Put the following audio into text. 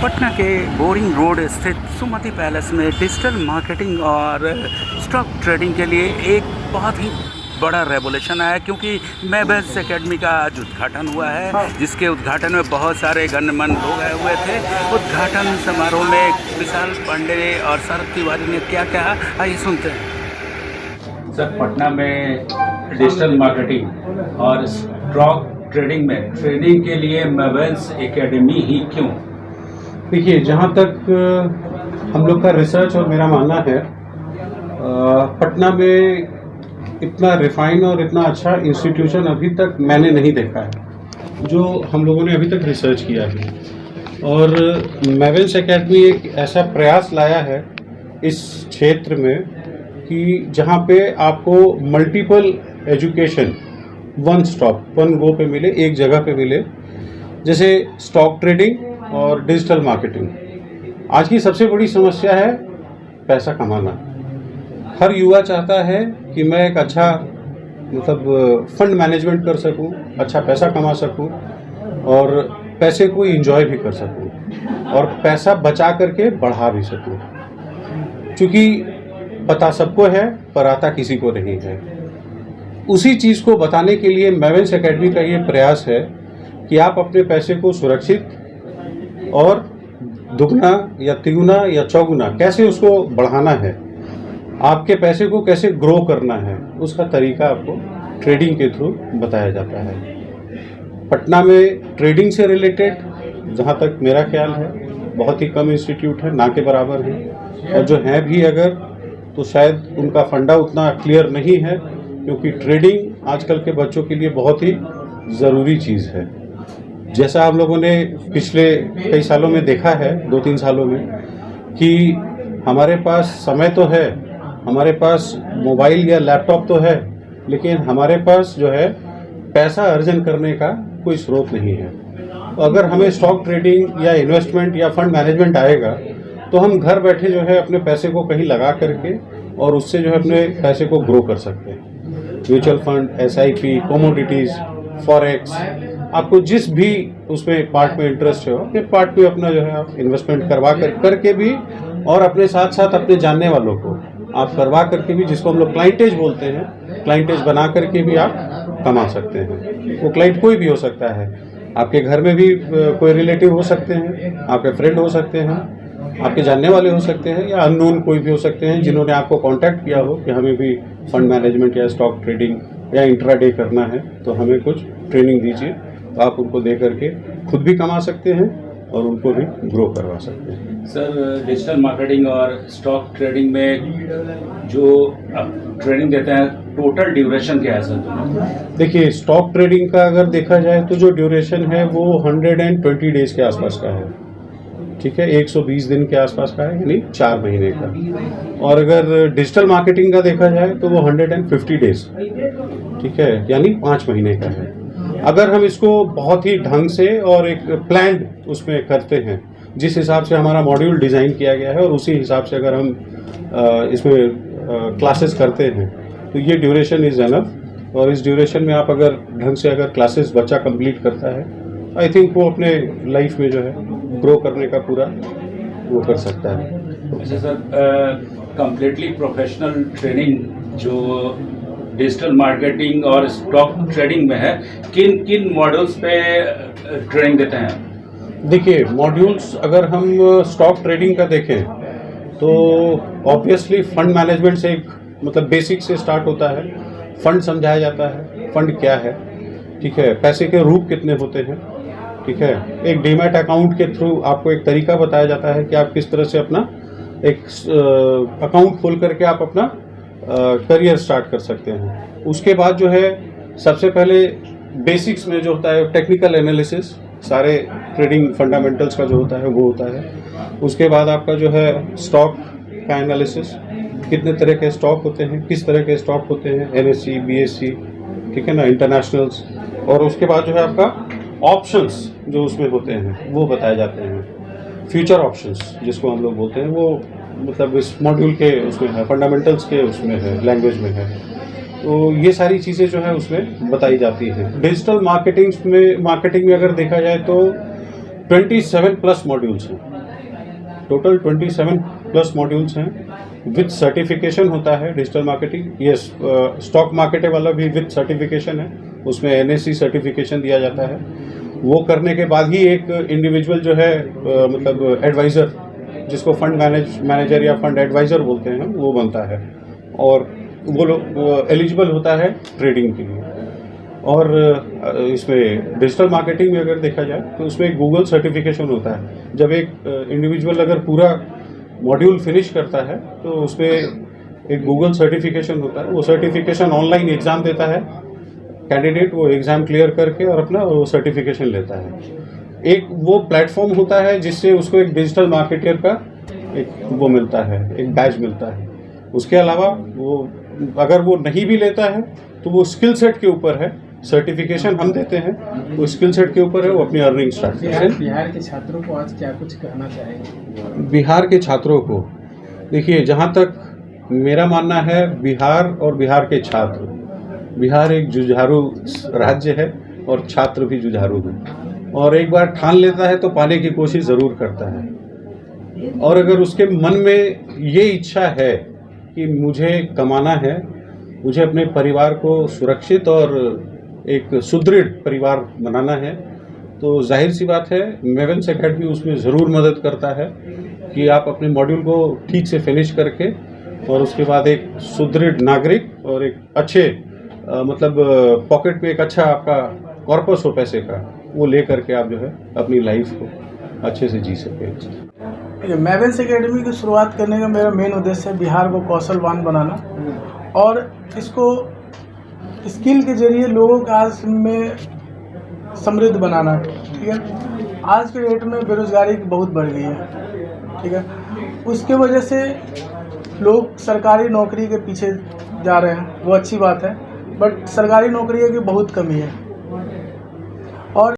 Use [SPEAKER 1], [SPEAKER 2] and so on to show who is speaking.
[SPEAKER 1] पटना के boring road स्थित सुमति palace में डिजिटल मार्केटिंग और स्टॉक ट्रेडिंग के लिए एक बहुत ही बड़ा रेवोल्यूशन आया, क्योंकि मैवेल्स एकेडमी का आज उद्घाटन हुआ है, जिसके उद्घाटन में बहुत सारे गणमान्य लोग आए हुए थे। उद्घाटन समारोह में विशाल पांडे और शरद तिवारी ने क्या कहा, आइए सुनते हैं।
[SPEAKER 2] सर, पटना में डिजिटल मार्केटिंग और स्टॉक ट्रेडिंग में ट्रेनिंग के लिए मैवेल्स एकेडमी ही क्यों?
[SPEAKER 3] देखिए, जहाँ तक हम लोग का रिसर्च और मेरा मानना है, पटना में इतना रिफाइन और इतना अच्छा इंस्टीट्यूशन अभी तक मैंने नहीं देखा है जो हम लोगों ने अभी तक रिसर्च किया है। और मैवेल्स एकेडमी एक ऐसा प्रयास लाया है इस क्षेत्र में कि जहाँ पे आपको multiple education one stop one go पे मिले, एक जगह पे मिले, जैसे स्टॉक ट्रेडिंग और डिजिटल मार्केटिंग। आज की सबसे बड़ी समस्या है पैसा कमाना। हर युवा चाहता है कि मैं एक अच्छा फंड मैनेजमेंट कर सकूं, अच्छा पैसा कमा सकूं और पैसे को एंजॉय भी कर सकूं और पैसा बचा करके बढ़ा भी सकूं। क्योंकि पता सबको है पर आता किसी को नहीं है। उसी चीज़ को बताने के लिए मैवेल्स एकेडमी का ये प्रयास है कि आप अपने पैसे को सुरक्षित और दुगना या तिगुना या चौगुना कैसे उसको बढ़ाना है, आपके पैसे को कैसे ग्रो करना है, उसका तरीका आपको ट्रेडिंग के थ्रू बताया जाता है। पटना में ट्रेडिंग से रिलेटेड जहाँ तक मेरा ख्याल है बहुत ही कम इंस्टीट्यूट है, ना के बराबर है, और जो हैं भी अगर तो शायद उनका फंडा उतना क्लियर नहीं है, क्योंकि ट्रेडिंग आजकल के बच्चों के लिए बहुत ही ज़रूरी चीज़ है। जैसा हम लोगों ने पिछले कई सालों में देखा है, 2-3 सालों में, कि हमारे पास समय तो है, हमारे पास मोबाइल या लैपटॉप तो है, लेकिन हमारे पास जो है पैसा अर्जन करने का कोई स्रोत नहीं है। तो अगर हमें स्टॉक ट्रेडिंग या इन्वेस्टमेंट या फंड मैनेजमेंट आएगा तो हम घर बैठे जो है अपने पैसे को कहीं लगा करके और उससे जो है अपने पैसे को ग्रो कर सकते हैं। Mutual fund, SIP, commodities, forex, आपको जिस भी उसमें पार्ट में इंटरेस्ट है अपने पार्ट में अपना जो है आप इन्वेस्टमेंट करवा करके भी, और अपने साथ साथ अपने जानने वालों को आप करवा करके भी, जिसको हम लोग क्लाइंटेज बोलते हैं, क्लाइंटेज बना करके भी आप कमा सकते हैं। वो क्लाइंट कोई भी हो सकता है, आपके घर में भी कोई रिलेटिव हो सकते हैं, आपके फ्रेंड हो सकते हैं, आपके जानने वाले हो सकते हैं, या अननोन कोई भी हो सकते हैं जिन्होंने आपको कांटेक्ट किया हो कि हमें भी फंड मैनेजमेंट या स्टॉक ट्रेडिंग या इंट्राडे करना है तो हमें कुछ ट्रेनिंग दीजिए। तो आप उनको दे करके खुद भी कमा सकते हैं और उनको भी ग्रो करवा सकते हैं।
[SPEAKER 2] सर, डिजिटल मार्केटिंग और स्टॉक ट्रेडिंग में जो आप ट्रेनिंग देते हैं, टोटल ड्यूरेशन क्या है सर?
[SPEAKER 3] देखिए, स्टॉक ट्रेडिंग का अगर देखा जाए तो जो ड्यूरेशन है वो 120 डेज के आसपास का है, ठीक है, 120 दिन के आसपास का है, यानी 4 महीने का। और अगर डिजिटल मार्केटिंग का देखा जाए तो वो 150 डेज, ठीक है, यानी 5 महीने का है। अगर हम इसको बहुत ही ढंग से और एक प्लान्ड उसमें करते हैं, जिस हिसाब से हमारा मॉड्यूल डिज़ाइन किया गया है और उसी हिसाब से अगर हम इसमें क्लासेस करते हैं तो ये ड्यूरेशन इज़ एनफ। और इस ड्यूरेशन में आप अगर ढंग से अगर क्लासेस बच्चा कंप्लीट करता है, आई थिंक वो अपने लाइफ में जो है ग्रो करने का पूरा वो कर सकता है।
[SPEAKER 2] अच्छा सर, कंप्लीटली प्रोफेशनल ट्रेनिंग जो डिजिटल मार्केटिंग और स्टॉक ट्रेडिंग में है, किन किन मॉड्यूल्स पे ट्रेनिंग देते हैं?
[SPEAKER 3] देखिए, मॉड्यूल्स अगर हम स्टॉक ट्रेडिंग का देखें तो ऑब्वियसली फंड मैनेजमेंट से एक बेसिक से स्टार्ट होता है। फंड समझाया जाता है, फंड क्या है, ठीक है, पैसे के रूप कितने होते हैं, ठीक है, एक डीमैट अकाउंट के थ्रू आपको एक तरीका बताया जाता है कि आप किस तरह से अपना एक अकाउंट खोल करके आप अपना करियर स्टार्ट कर सकते हैं। उसके बाद जो है सबसे पहले बेसिक्स में जो होता है टेक्निकल एनालिसिस, सारे ट्रेडिंग फंडामेंटल्स का जो होता है वो होता है। उसके बाद आपका जो है स्टॉक का एनालिसिस, कितने तरह के स्टॉक होते हैं, किस तरह के स्टॉक होते हैं, NSE, BSE, ठीक है ना, इंटरनेशनल्स। और उसके बाद जो है आपका ऑप्शंस जो उसमें होते हैं वो बताए जाते हैं। फ्यूचर ऑप्शंस जिसको हम लोग बोलते हैं, वो इस मॉड्यूल के उसमें है, फंडामेंटल्स के उसमें है, लैंग्वेज में है। तो ये सारी चीज़ें जो है उसमें बताई जाती हैं। डिजिटल मार्केटिंग में अगर देखा जाए तो 27+ मॉड्यूल्स हैं। टोटल 27 प्लस मॉड्यूल्स हैं। विद सर्टिफिकेशन होता है digital marketing. Yes, stock market वाला भी विद सर्टिफिकेशन है, उसमें NSE सर्टिफिकेशन दिया जाता है। वो करने के बाद ही एक इंडिविजुअल जो है मतलब एडवाइज़र, जिसको फंड मैनेजर या फंड एडवाइज़र बोलते हैं, वो बनता है और वो लोग एलिजिबल होता है ट्रेडिंग के लिए। और इसमें डिजिटल मार्केटिंग में अगर देखा जाए तो उसमें गूगल सर्टिफिकेशन होता है। जब एक इंडिविजुअल अगर पूरा मॉड्यूल फिनिश करता है तो उसमें एक गूगल सर्टिफिकेशन होता है। वो सर्टिफिकेशन ऑनलाइन एग्ज़ाम देता है कैंडिडेट, वो एग्ज़ाम क्लियर करके और अपना वो सर्टिफिकेशन लेता है। एक वो प्लेटफॉर्म होता है जिससे उसको एक डिजिटल मार्केटर का एक वो मिलता है, एक बैच मिलता है। उसके अलावा वो अगर वो नहीं भी लेता है तो वो स्किल सेट के ऊपर है, सर्टिफिकेशन हम देते हैं, वो स्किल सेट के ऊपर है, वो अपनी अर्निंग स्टार्ट करते हैं।
[SPEAKER 4] बिहार के छात्रों को आज क्या कुछ कहना चाहेंगे?
[SPEAKER 3] बिहार के छात्रों को देखिए, जहाँ तक मेरा मानना है, बिहार और बिहार के छात्र, बिहार एक जुझारू राज्य है और छात्र भी जुझारू हैं, और एक बार ठान लेता है तो पाने की कोशिश ज़रूर करता है। और अगर उसके मन में ये इच्छा है कि मुझे कमाना है, मुझे अपने परिवार को सुरक्षित और एक सुदृढ़ परिवार बनाना है, तो जाहिर सी बात है मेवेंस एकेडमी उसमें ज़रूर मदद करता है कि आप अपने मॉड्यूल को ठीक से फिनिश करके और उसके बाद एक सुदृढ़ नागरिक और एक अच्छे मतलब पॉकेट में एक अच्छा आपका कॉर्पस हो पैसे का, वो ले करके आप जो है अपनी लाइफ को अच्छे से जी सके।
[SPEAKER 4] मेवेंस एकेडमी की शुरुआत करने का मेरा मेन उद्देश्य है बिहार को कौशलवान बनाना और इसको स्किल के जरिए लोगों के आज में समृद्ध बनाना। ठीक है, आज के डेट में बेरोजगारी बहुत बढ़ गई है। ठीक है, उसके वजह से लोग सरकारी नौकरी के पीछे जा रहे हैं, वो अच्छी बात है, बट सरकारी नौकरियों की बहुत कमी है। और